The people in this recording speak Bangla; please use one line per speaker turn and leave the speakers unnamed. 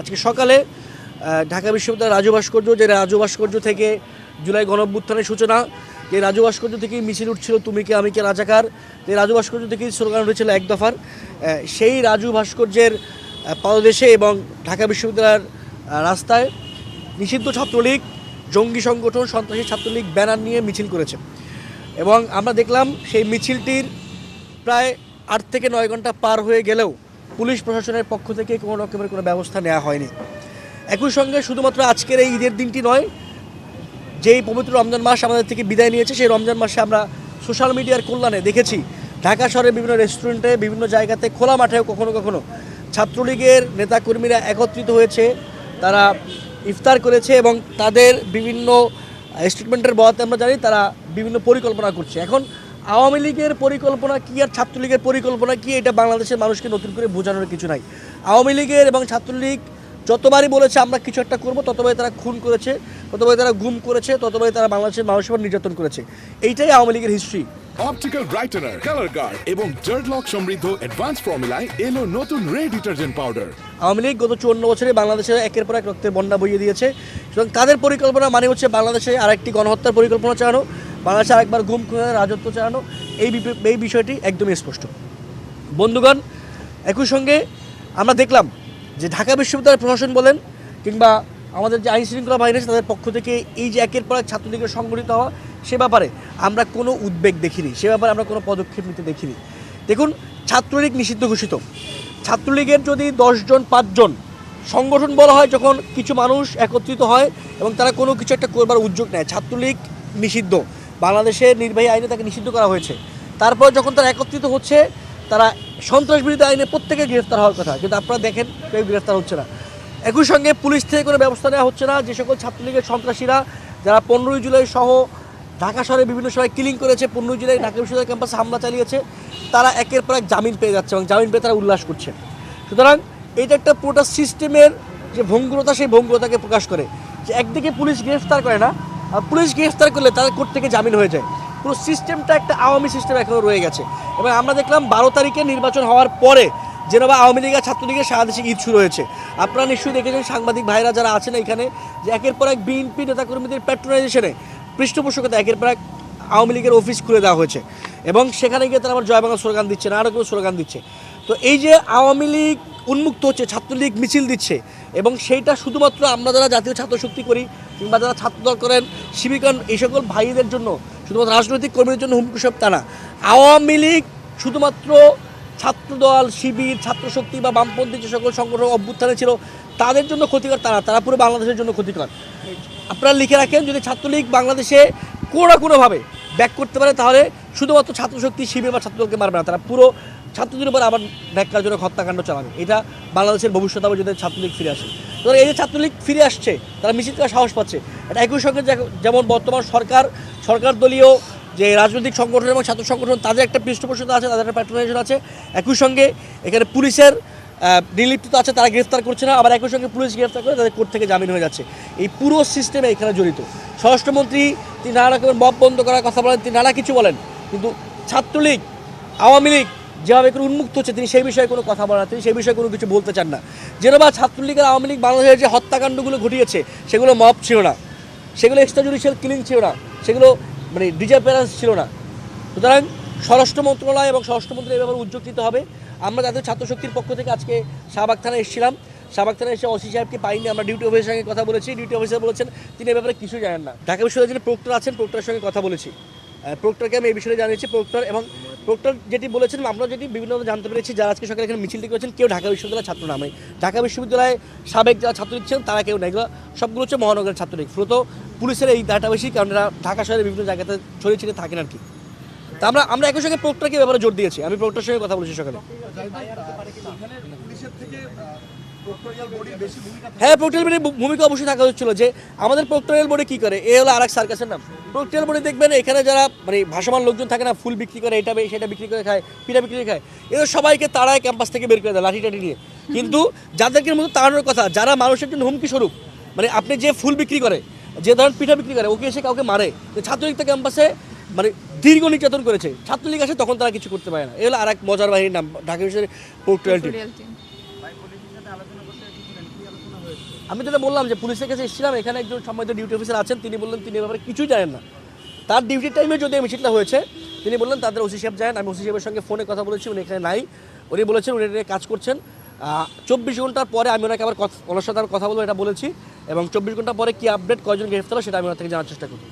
আজকে সকালে ঢাকা বিশ্ববিদ্যালয়ের রাজু ভাস্কর্য, যে রাজু ভাস্কর্য থেকে জুলাই গণঅভ্যুত্থানের সূচনা, যে রাজু ভাস্কর্য থেকেই মিছিল উঠছিল তুমি কে আমি কে রাজাকার, যে রাজু ভাস্কর্য থেকেই স্লোগান উঠেছিল এক দফার, সেই রাজু ভাস্কর্যের পাদদেশে এবং ঢাকা বিশ্ববিদ্যালয়ের রাস্তায় নিষিদ্ধ ছাত্রলীগ, জঙ্গি সংগঠন, সন্ত্রাসী ছাত্রলীগ ব্যানার নিয়ে মিছিল করেছে। এবং আমরা দেখলাম সেই মিছিলটির প্রায় 8 থেকে 9 ঘন্টা পার হয়ে গেলেও পুলিশ প্রশাসনের পক্ষ থেকে কোনো রকমের কোনো ব্যবস্থা নেওয়া হয়নি। একই সঙ্গে শুধুমাত্র আজকের এই ঈদের দিনটি নয়, যেই পবিত্র রমজান মাস আমাদের থেকে বিদায় নিয়েছে, সেই রমজান মাসে আমরা সোশ্যাল মিডিয়ার কল্যাণে দেখেছি ঢাকা শহরের বিভিন্ন রেস্টুরেন্টে, বিভিন্ন জায়গাতে, খোলা মাঠেও কখনো কখনো ছাত্রলীগের নেতাকর্মীরা একত্রিত হয়েছে, তারা ইফতার করেছে এবং তাদের বিভিন্ন স্টেটমেন্টের বলাতে আমরা জানি তারা বিভিন্ন পরিকল্পনা করছে। এখন আওয়ামী লীগের পরিকল্পনা কী আর ছাত্রলীগের পরিকল্পনা কী, এটা বাংলাদেশের মানুষকে নতুন করে বোঝানোর কিছু নাই। আওয়ামী লীগের এবং ছাত্রলীগ যতবারই বলেছে আমরা কিছু একটা করবো, ততবারই তারা খুন করেছে, ততবারই তারা গুম করেছে, ততবারই তারা বাংলাদেশের মানুষের উপর নির্যাতন করেছে। এইটাই আওয়ামী লীগের হিস্ট্রি।
অপটিক্যাল ব্রাইটেনার, কালার গার্ড এবং জার্ড লক সমৃদ্ধ অ্যাডভান্স ফর্মুলায় এলো নতুন রে ডিটারজেন্ট পাউডার।
আওয়ামী লীগ গত 54 বছরে বাংলাদেশে একের পর এক রক্তের বন্যা বইয়ে দিয়েছে এবং তাদের পরিকল্পনা মানে হচ্ছে বাংলাদেশে আরেকটি গণহত্যার পরিকল্পনা চালানো, বাংলাদেশে আরেকবার গুম খুনের রাজত্ব চালানো। এই বিষয়টি একদমই স্পষ্ট। বন্ধুগণ, একই সঙ্গে আমরা দেখলাম যে ঢাকা বিশ্ববিদ্যালয়ের প্রশাসন বলেন কিংবা আমাদের যে আইন শৃঙ্খলা বাহিনী আছে তাদের পক্ষ থেকে এই যে একের পর এক ছাত্রলীগের সংগঠিত হওয়া, সে ব্যাপারে আমরা কোনো উদ্বেগ দেখিনি, সে ব্যাপারে আমরা কোনো পদক্ষেপ নিতে দেখিনি। দেখুন, ছাত্রলীগ নিষিদ্ধ ঘোষিত। ছাত্রলীগের যদি 10 জন 5 জন সংগঠন বলা হয়, যখন কিছু মানুষ একত্রিত হয় এবং তারা কোনো কিছু একটা করবার উদ্যোগ নেয়, ছাত্রলীগ নিষিদ্ধ, বাংলাদেশের নির্বাহী আইনে তাকে নিষিদ্ধ করা হয়েছে। তারপর যখন তারা একত্রিত হচ্ছে, তারা সন্ত্রাস বিরোধী আইনে প্রত্যেকে গ্রেফতার হওয়ার কথা, কিন্তু আপনারা দেখেন কেউ গ্রেফতার হচ্ছে না। একই সঙ্গে পুলিশ থেকে কোনো ব্যবস্থা নেওয়া হচ্ছে না। যে সকল ছাত্রলীগের সন্ত্রাসীরা যারা 15 জুলাই সহ ঢাকা শহরে বিভিন্ন সময় কিলিং করেছে, 15 জুলাই ঢাকা বিশ্ববিদ্যালয় ক্যাম্পাসে হামলা চালিয়েছে, তারা একের পর এক জামিন পেয়ে যাচ্ছে এবং জামিন পেয়ে তারা উল্লাস করছে। সুতরাং এটা একটা পুরোটা সিস্টেমের যে ভঙ্গুরতা, সেই ভঙ্গুরতাকে প্রকাশ করে যে একদিকে পুলিশ গ্রেফতার করে না, আর পুলিশ গ্রেফতার করলে তাদের কোর্ট থেকে জামিন হয়ে যায়। পুরো সিস্টেমটা একটা আওয়ামী সিস্টেম এখনও রয়ে গেছে। এবং আমরা দেখলাম 12 তারিখে নির্বাচন হওয়ার পরে যেন আওয়ামী লীগ আর ছাত্রলীগের সারা দেশে ঈদ শুরু হয়েছে। আপনারা নিশ্চয়ই দেখেছেন, সাংবাদিক ভাইরা যারা আছেন এখানে, যে একের পর এক বিএনপি নেতাকর্মীদের প্যাট্রোনাইজেশনে, পৃষ্ঠপোষকতা একের পর এক আওয়ামী লীগের অফিস খুলে দেওয়া হয়েছে এবং সেখানে গিয়ে তারা আবার জয় বাংলা স্লোগান দিচ্ছে, নানা রকম স্লোগান দিচ্ছে। তো এই যে আওয়ামী লীগ উন্মুক্ত হচ্ছে, ছাত্রলীগ মিছিল দিচ্ছে, এবং সেইটা শুধুমাত্র আমরা যারা জাতীয় ছাত্র শক্তি করি কিংবা যারা ছাত্রদল করেন, শিবির করেন, এই সকল ভাইদের জন্য, শুধুমাত্র রাজনৈতিক কর্মীদের জন্য হুমকি সব তা না। আওয়ামী লীগ শুধুমাত্র ছাত্রদল, শিবির, ছাত্রশক্তি বা বামপন্থী যে সকল সংগঠন অভ্যুত্থানে ছিল তাদের জন্য ক্ষতিকর তা না, তারা পুরো বাংলাদেশের জন্য ক্ষতিকর। আপনারা লিখে রাখেন, যদি ছাত্রলীগ বাংলাদেশে কোনো না কোনোভাবে ব্যাক করতে পারে, তাহলে শুধুমাত্র ছাত্রশক্তি, শিবির বা ছাত্রদলকে মারবে না, তারা পুরো ছাত্রদের উপর আবার ন্যাক্কারজনক হত্যাকাণ্ড চালাবে। এটা বাংলাদেশের ভবিষ্যৎ হবে যদি ছাত্রলীগ ফিরে আসে। তো এই যে ছাত্রলীগ ফিরে আসছে, তারা মিছিল করার সাহস পাচ্ছে। এটা একই সঙ্গে যেমন বর্তমান সরকার দলীয় যে রাজনৈতিক সংগঠন এবং ছাত্র সংগঠন, তাদের একটা পৃষ্ঠপোষকতা আছে, তাদের একটা প্যাট্রোনাইজেশন আছে। একই সঙ্গে এখানে পুলিশের নির্লিপ্ততা আছে, তারা গ্রেফতার করছে না, আবার একই সঙ্গে পুলিশ গ্রেফতার করে তাদের কোর্ট থেকে জামিন হয়ে যাচ্ছে। এই পুরো সিস্টেমে এখানে জড়িত। স্বরাষ্ট্রমন্ত্রী তিনি নানা রকমের মব বন্ধ করার কথা বলেন, তিনি নানা কিছু বলেন, কিন্তু ছাত্রলীগ, আওয়ামী লীগ যেভাবে করে উন্মুক্ত হচ্ছে, তিনি সেই বিষয়ে কোনো কথা বলেন না, তিনি সেই বিষয়ে কোনো কিছু বলতে চান না। যেভাবে ছাত্রলীগ আর আওয়ামী লীগ বাংলাদেশের যে হত্যাকাণ্ডগুলো ঘটিয়েছে, সেগুলো মব ছিল না, সেগুলো এক্সট্রা জুডিশিয়াল কিলিং ছিল না, সেগুলো মানে ডিসঅ্যাপিয়ারেন্স ছিল না। সুতরাং স্বরাষ্ট্র মন্ত্রণালয় এবং স্বরাষ্ট্রমন্ত্রী এই ব্যাপারে উদ্যোগ নিতে হবে। আমরা জাতীয় ছাত্রশক্তির পক্ষ থেকে আজকে শাহবাগ থানায় এসেছিলাম, শাহবাগ থানায় এসে ওসি সাহেবকে পাইনি, আমরা ডিউটি অফিসারের সঙ্গে কথা বলেছি, ডিউটি অফিসার বলেছেন তিনি এই ব্যাপারে কিছুই জানেন না। ঢাকা বিশ্ববিদ্যালয়ের যিনি প্রক্টর আছেন, প্রক্টরের সঙ্গে কথা বলেছি, প্রক্টরকে আমি এই বিষয়ে জানিয়েছি। প্রক্টর যেটি বলেছেন, আমরা যেটি বিভিন্নভাবে জানতে পেরেছি, যারা আজকে সকালে এখানে মিছিলটি করেছেন কেউ ঢাকা বিশ্ববিদ্যালয়ের ছাত্র নামে, ঢাকা বিশ্ববিদ্যালয়ে সাবেক যারা ছাত্র ছিলেন তারা কেউ নেই, এগুলো সবগুলো হচ্ছে মহানগরের ছাত্রলীগ। ফলত পুলিশের এই ডাটা বেশি, কারণ এরা ঢাকা শহরের বিভিন্ন জায়গাতে ছড়িয়ে ছিটিয়ে থাকেন আর কি। তা আমরা একই সঙ্গে প্রক্টরকে ব্যাপারে জোর দিয়েছি, আমি প্রক্টরের সঙ্গে কথা বলেছি সকালে। হ্যাঁ, প্রক্টোরিয়াল বোর্ডের ভূমিকা অবশ্যই থাকা হচ্ছিল, যে আমাদের প্রক্টোরিয়াল বোর্ডে কী করে, এ হলো আরেক সার্কাসের নাম। প্রক্টোরিয়াল বোর্ডে দেখবেন এখানে যারা মানে ভাসমান লোকজন থাকে না, ফুল বিক্রি করে, এটা সেটা বিক্রি করে খায়, পিঠা বিক্রি করে খায়, এদের সবাইকে তারাই ক্যাম্পাস থেকে বের করে দেয় লাঠি টাঠি নিয়ে। কিন্তু যাদেরকে মতো তাড়ানোর কথা, যারা মানুষের জন্য হুমকি স্বরূপ, মানে আপনি যে ফুল বিক্রি করে, যে ধরেন পিঠা বিক্রি করে, ওকে এসে কাউকে মারে, ছাত্রলীগ ক্যাম্পাসে মানে দীর্ঘ নির্যাতন করেছে, ছাত্রলীগ আসে তখন তারা কিছু করতে পারে না। এগুলো আর এক মজার বাহিনীর নাম ঢাকা বিশ্ববিদ্যালয়ের প্রক্টোরিয়াল টিম। আমি যেটা বললাম যে পুলিশের কাছে এসেছিলাম, এখানে একজন সম্মানিত ডিউটি অফিসার আছেন, তিনি বললেন তিনি এ ব্যাপারে কিছুই জানেন না। তার ডিউটির টাইমে যদি এই মিছিলটা হয়েছে, তিনি বললেন তাদের ওসি সাহেব জানেন। আমি ওসি সাহেবের সঙ্গে ফোনে কথা বলেছি, উনি এখানে নাই। উনি বলেছেন উনি এটা নিয়ে কাজ করছেন। 24 ঘন্টার পরে আমি ওনাকে আবার ওনার সাথে কথা বলবো, এটা বলেছি। এবং 24 ঘন্টা পরে কি আপডেট, কয়জন গ্রেফতার হলো সেটা আমি ওনার থেকে জানার চেষ্টা করব।